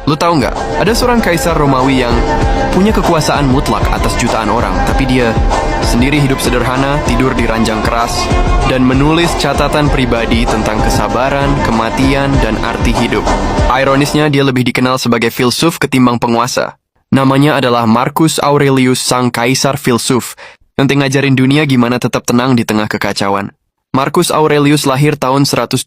Lu tahu nggak, ada seorang kaisar Romawi yang punya kekuasaan mutlak atas jutaan orang, tapi dia sendiri hidup sederhana, tidur di ranjang keras, dan menulis catatan pribadi tentang kesabaran, kematian, dan arti hidup. Ironisnya, dia lebih dikenal sebagai filsuf ketimbang penguasa. Namanya adalah Marcus Aurelius, sang kaisar filsuf, yang ngajarin dunia gimana tetap tenang di tengah kekacauan. Marcus Aurelius lahir tahun 121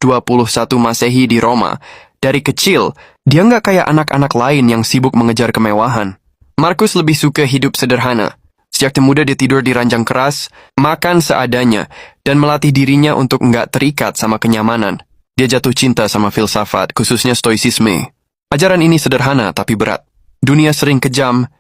Masehi di Roma. Dari kecil, dia nggak kayak anak-anak lain yang sibuk mengejar kemewahan. Marcus lebih suka hidup sederhana. Sejak muda dia tidur di ranjang keras, makan seadanya, dan melatih dirinya untuk nggak terikat sama kenyamanan. Dia jatuh cinta sama filsafat, khususnya stoicisme. Ajaran ini sederhana tapi berat. Dunia sering kejam,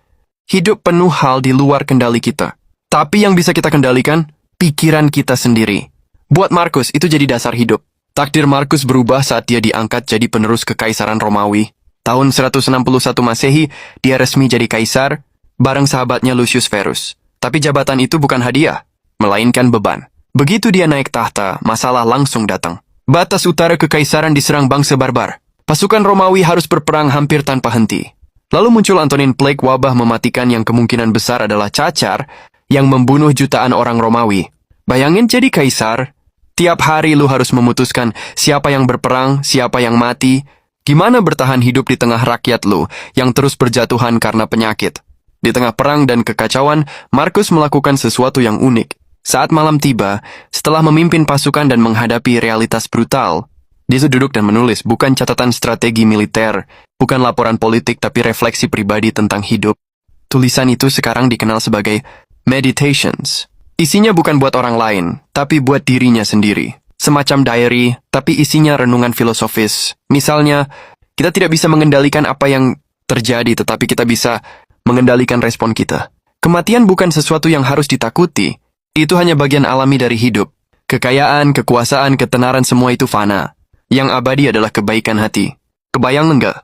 hidup penuh hal di luar kendali kita. Tapi yang bisa kita kendalikan, pikiran kita sendiri. Buat Marcus, itu jadi dasar hidup. Takdir Marcus berubah saat dia diangkat jadi penerus kekaisaran Romawi. Tahun 161 Masehi, dia resmi jadi kaisar, bareng sahabatnya Lucius Verus. Tapi jabatan itu bukan hadiah, melainkan beban. Begitu dia naik tahta, masalah langsung datang. Batas utara kekaisaran diserang bangsa barbar. Pasukan Romawi harus berperang hampir tanpa henti. Lalu muncul Antonin Plague, wabah mematikan yang kemungkinan besar adalah cacar, yang membunuh jutaan orang Romawi. Bayangin jadi kaisar, tiap hari lu harus memutuskan siapa yang berperang, siapa yang mati, gimana bertahan hidup di tengah rakyat lu yang terus berjatuhan karena penyakit. Di tengah perang dan kekacauan, Marcus melakukan sesuatu yang unik. Saat malam tiba, setelah memimpin pasukan dan menghadapi realitas brutal, dia duduk dan menulis bukan catatan strategi militer, bukan laporan politik tapi refleksi pribadi tentang hidup. Tulisan itu sekarang dikenal sebagai Meditations. Isinya bukan buat orang lain, tapi buat dirinya sendiri. Semacam diary, tapi isinya renungan filosofis. Misalnya, kita tidak bisa mengendalikan apa yang terjadi, tetapi kita bisa mengendalikan respon kita. Kematian bukan sesuatu yang harus ditakuti. Itu hanya bagian alami dari hidup. Kekayaan, kekuasaan, ketenaran, semua itu fana. Yang abadi adalah kebaikan hati. Kebayang enggak?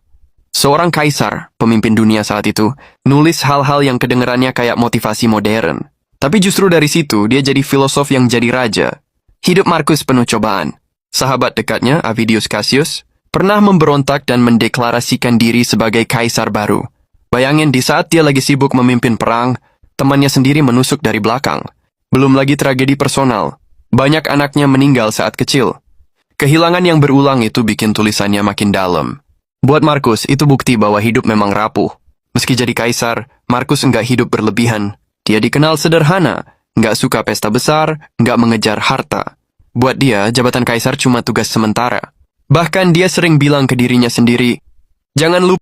Seorang kaisar, pemimpin dunia saat itu, nulis hal-hal yang kedengarannya kayak motivasi modern. Tapi justru dari situ, dia jadi filosof yang jadi raja. Hidup Marcus penuh cobaan. Sahabat dekatnya, Avidius Cassius, pernah memberontak dan mendeklarasikan diri sebagai kaisar baru. Bayangin, di saat dia lagi sibuk memimpin perang, temannya sendiri menusuk dari belakang. Belum lagi tragedi personal. Banyak anaknya meninggal saat kecil. Kehilangan yang berulang itu bikin tulisannya makin dalam. Buat Marcus, itu bukti bahwa hidup memang rapuh. Meski jadi kaisar, Marcus enggak hidup berlebihan. Dia dikenal sederhana, nggak suka pesta besar, nggak mengejar harta. Buat dia, jabatan kaisar cuma tugas sementara. Bahkan dia sering bilang ke dirinya sendiri, jangan lupa